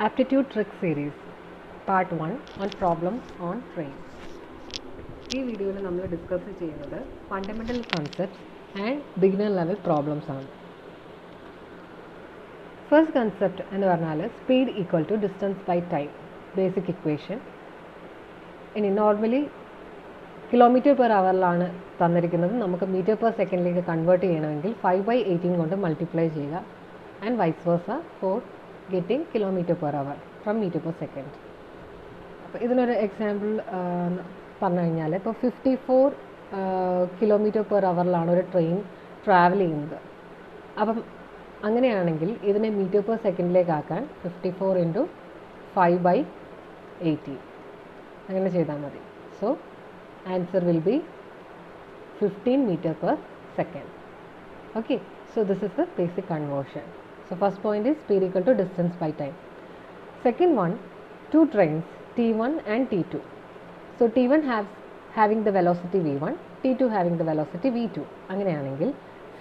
Aptitude Trick Series Part 1 on Problems on Train. ഈ വീഡിയോയിൽ നമ്മൾ ഡിസ്കസ് ചെയ്യുന്നത് fundamental concepts and beginner level problems ആണ്. ഫസ്റ്റ് കൺസെപ്റ്റ് എന്ന് പറഞ്ഞാൽ speed equal to distance by time, basic equation. ഇനി normally kilometre per അവറിലാണ് തന്നിരിക്കുന്നത്. നമുക്ക് മീറ്റർ പെർ സെക്കൻഡിലേക്ക് കൺവേർട്ട് ചെയ്യണമെങ്കിൽ 5/18 കൊണ്ട് മൾട്ടിപ്ലൈ ചെയ്യുക and vice versa for getting kilometre per hour from metre per second. അപ്പോൾ ഇതിനൊരു എക്സാമ്പിൾ പറഞ്ഞു കഴിഞ്ഞാൽ ഇപ്പോൾ 54 കിലോമീറ്റർ പെർ അവറിലാണ് ഒരു ട്രെയിൻ ട്രാവൽ ചെയ്യുന്നത്. അപ്പം അങ്ങനെയാണെങ്കിൽ ഇതിനെ മീറ്റർ പെർ സെക്കൻഡിലേക്ക് ആക്കാൻ 54 × 5/18 അങ്ങനെ ചെയ്താൽ മതി. So answer will be 15 meter per second. Okay, so this is the basic conversion. So first point is speed equal to distance by time. Second one, two trains T1 and T2. So T1 having the velocity v1, T2 having the velocity v2. അങ്ങനെയാണെങ്കിൽ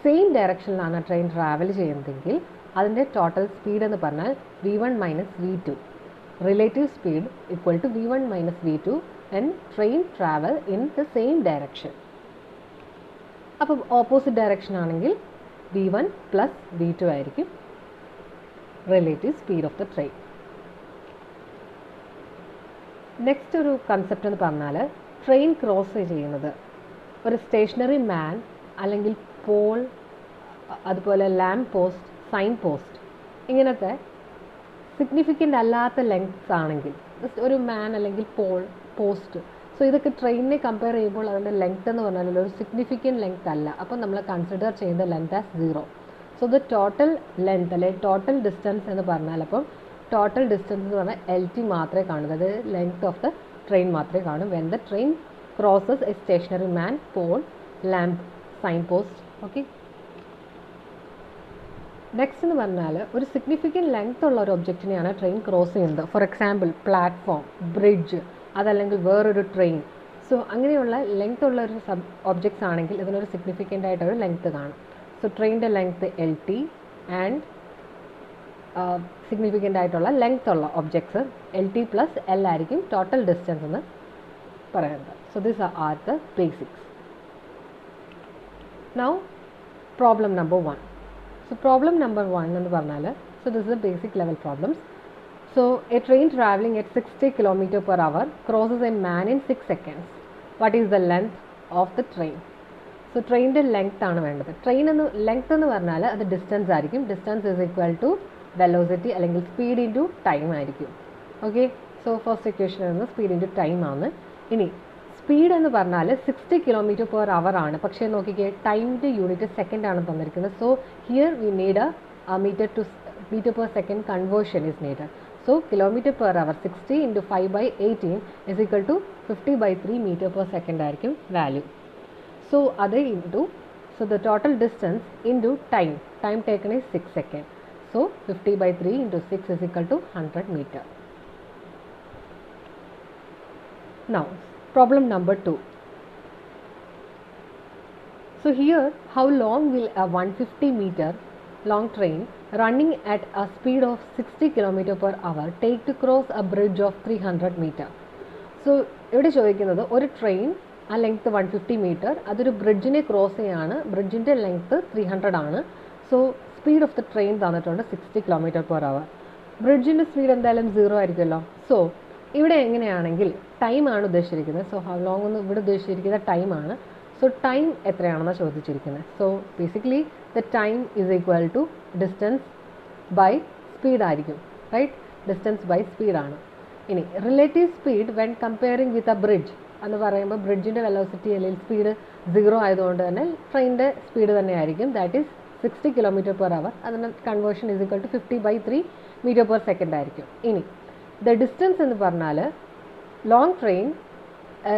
same ഡയറക്ഷനിലാണ് train travel ചെയ്യുന്നതെങ്കിൽ അതിൻ്റെ total speed എന്ന് പറഞ്ഞാൽ v1 - v2. Relative speed equal to v1 - v2 and train travel in the same direction. അപ്പോൾ opposite direction ആണെങ്കിൽ v1 + v2 ആയിരിക്കും relative speed of the train. Next ഒരു concept എന്ന് പറഞ്ഞാൽ ട്രെയിൻ ക്രോസ് ചെയ്യുന്നത് ഒരു സ്റ്റേഷനറി മാൻ അല്ലെങ്കിൽ പോൾ, അതുപോലെ ലാമ്പ് പോസ്റ്റ്, സൈൻ പോസ്റ്റ്, ഇങ്ങനത്തെ സിഗ്നിഫിക്കൻ്റ് അല്ലാത്ത ലെങ്ത്സ് ആണെങ്കിൽ ഒരു മാൻ അല്ലെങ്കിൽ പോൾ, പോസ്റ്റ്, സോ ഇതൊക്കെ ട്രെയിനിനെ കമ്പയർ ചെയ്യുമ്പോൾ അതിൻ്റെ ലെങ്ത് എന്ന് പറഞ്ഞാൽ ഒരു സിഗ്നിഫിക്കൻ്റ് ലെങ്ത് അല്ല. അപ്പോൾ നമ്മൾ കൺസിഡർ ചെയ്യുന്ന length as 0. So the total length അല്ലെങ്കിൽ ടോട്ടൽ ഡിസ്റ്റൻസ് എന്ന് പറഞ്ഞാൽ അപ്പം ടോട്ടൽ ഡിസ്റ്റൻസ് എന്ന് പറഞ്ഞാൽ LT മാത്രമേ കാണൂ, അതായത് ലെങ്ത് ഓഫ് ദ ട്രെയിൻ മാത്രമേ കാണൂ when the train crosses a stationary man, pole, lamp, sign post. Okay, next എന്ന് പറഞ്ഞാൽ ഒരു സിഗ്നിഫിക്കൻ്റ് ലെങ്ത് ഉള്ള ഒരു ഒബ്ജക്റ്റിനെയാണ് ട്രെയിൻ ക്രോസ് ചെയ്യുന്നത്. ഫോർ എക്സാമ്പിൾ പ്ലാറ്റ്ഫോം, ബ്രിഡ്ജ്, അതല്ലെങ്കിൽ വേറൊരു ട്രെയിൻ. സോ അങ്ങനെയുള്ള ലെങ്ത് ഉള്ള ഒരു ഒബ്ജക്ട്സ് ആണെങ്കിൽ ഇതിനൊരു സിഗ്നിഫിക്കൻ്റ് ആയിട്ടൊരു ലെങ്ത് കാണും. സോ ട്രെയിനിൻ്റെ ലെങ്ത് LT ആൻഡ് സിഗ്നിഫിക്കൻ്റ് ആയിട്ടുള്ള ലെങ്ത് ഉള്ള ഒബ്ജക്ട്സ് LT + L ആയിരിക്കും ടോട്ടൽ ഡിസ്റ്റൻസ് എന്ന് പറയുന്നത്. So this are the basics. Now problem number 1. So problem number 1 എന്ന് പറഞ്ഞാൽ, so this is the basic level problems. So a train traveling at 60 km/h crosses a man in 6 seconds. What is the length of the train? So ട്രെയിനിൻ്റെ length ആണ് വേണ്ടത്. Train എന്ന് length എന്ന് പറഞ്ഞാൽ അത് distance ആയിരിക്കും. Distance is equal to velocity അല്ലെങ്കിൽ speed into time ആയിരിക്കും. ഓക്കെ, സോ ഫസ്റ്റ് ഇക്വേഷൻ എന്ന് സ്പീഡ് ഇൻറ്റു ടൈം ആണ്. ഇനി സ്പീഡ് എന്ന് പറഞ്ഞാൽ 60 km/h ആണ്. പക്ഷേ നോക്കിക്കേ, ടൈമിൻ്റെ യൂണിറ്റ് സെക്കൻഡ് ആണ് തന്നിരിക്കുന്നത്. So here we need a metre per second conversion is needed. So km/h 60 × 5/18 is equal to 50/3 meter per second ആയിരിക്കും വാല്യൂ. സോ അത് into, so the total distance into time, time taken is 6 seconds. So 50/3 × 6 is equal to 100 meter. Now problem number 2. So here, how long will a 150 meter long train running at a speed of 60 km/h take to cross a bridge of 300 meter? So ഇവിടെ ചോദിക്കുന്നത് ഒരു train ആ length 150 metre, അതൊരു ബ്രിഡ്ജിനെ cross ചെയ്യാണ്. ബ്രിഡ്ജിൻ്റെ length 300 ആണ്. So speed of the train തന്നിട്ടുണ്ട് 60 km/h. ബ്രിഡ്ജിൻ്റെ speed എന്തായാലും 0 ആയിരിക്കുമല്ലോ. സോ ഇവിടെ എങ്ങനെയാണെങ്കിൽ ടൈമാണ് ഉദ്ദേശിച്ചിരിക്കുന്നത്. സോ ഹൗ ലോങ് എന്ന് ഇവിടെ ഉദ്ദേശിച്ചിരിക്കുന്നത് ടൈമാണ്. സോ ടൈം എത്രയാണെന്നാണ് ചോദിച്ചിരിക്കുന്നത്. So basically the time is equal to distance by speed ആയിരിക്കും, റൈറ്റ്? ഡിസ്റ്റൻസ് ബൈ സ്പീഡാണ്. ഇനി relative speed when comparing with a bridge എന്ന് പറയുമ്പോൾ ബ്രിഡ്ജിൻ്റെ വെലോസിറ്റി അല്ലെങ്കിൽ സ്പീഡ് 0 ആയതുകൊണ്ട് തന്നെ ട്രെയിനിൻ്റെ സ്പീഡ് തന്നെ ആയിരിക്കും. That is 60 km/h. അതിൻ്റെ conversion is equal to 50/3 meter per second ആയിരിക്കും. ഇനി ദ ഡിസ്റ്റൻസ് എന്ന് പറഞ്ഞാൽ ലോങ് ട്രെയിൻ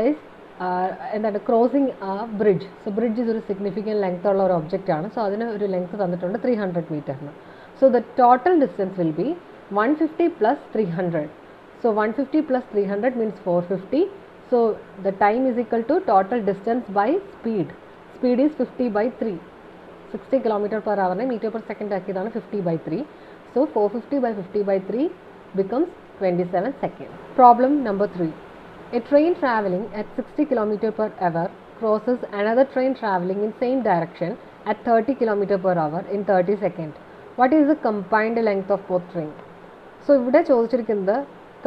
ഈസ് എന്താണ് ക്രോസിങ് ആ ബ്രിഡ്ജ്. സോ ബ്രിഡ്ജ് ഇതൊരു സിഗ്നിഫിക്കൻറ്റ് ലെങ്ത് ഉള്ള ഒരു ഒബ്ജക്റ്റ് ആണ്. സോ അതിന് ഒരു ലെങ്ത് തന്നിട്ടുണ്ട് 300 മീറ്ററിന്. So the total distance will be 150 + 300. So 150 + 300 means 450. So the time is equal to total distance by speed. Speed is 50/3. 60 km/h metre per second ആക്കിയതാണ് 50/3. So 450/50/3 becomes 27 seconds. Problem number 3. A train traveling at 60 km per hour crosses another train traveling in same direction at 30 km per hour in 30 seconds. What is the combined length of both trains? So, ഇവിടെ ചോദിച്ചിരിക്കുന്നത്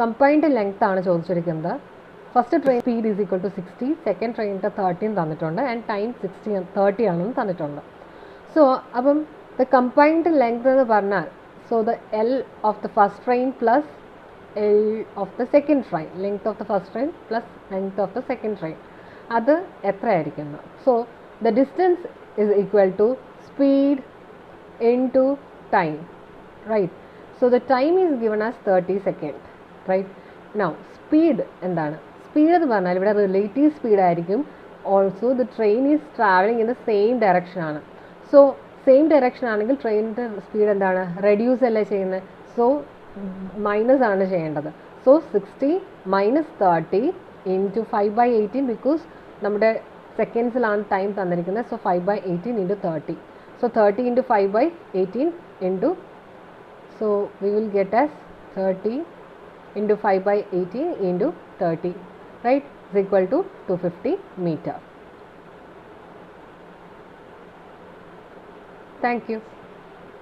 combined length ആണ് ചോദിച്ചിരിക്കുന്നത്. First train speed is equal to 60, second train 13 തന്നിട്ടുണ്ട് and time 30 ആണെന്ന് തന്നിട്ടുണ്ട്. So, അപ്പം the combined length എന്ന് പറഞ്ഞാൽ, so the L of the first train plus L of the second train, length of the first train plus length of the second train, അത് എത്രയായിരിക്കുന്നു? So, the distance is equal to speed into time, right? So, the time is given as 30 seconds, right? Now, speed എന്താണ്? Speed എന്ന് പറഞ്ഞാൽ ഇവിടെ relative speed ആയിരിക്കും. Also, the train is traveling in the same direction ആണ്. So, same direction ആണെങ്കിൽ ട്രെയിനിൻ്റെ speed എന്താണ്? Reduce അല്ലേ ചെയ്യുന്നത്? സോ മൈനസ് ആണ് ചെയ്യേണ്ടത്. സോ 60 മൈനസ് 30 ഇൻറ്റു 5/18 ബിക്കോസ് നമ്മുടെ സെക്കൻഡ്സിലാണ് ടൈം തന്നിരിക്കുന്നത്. So 5/18 into 30. So 30 into 5/18 into, so we will get as 30 into 5/18 into 30, right, is equal to 250 meter. Thank you.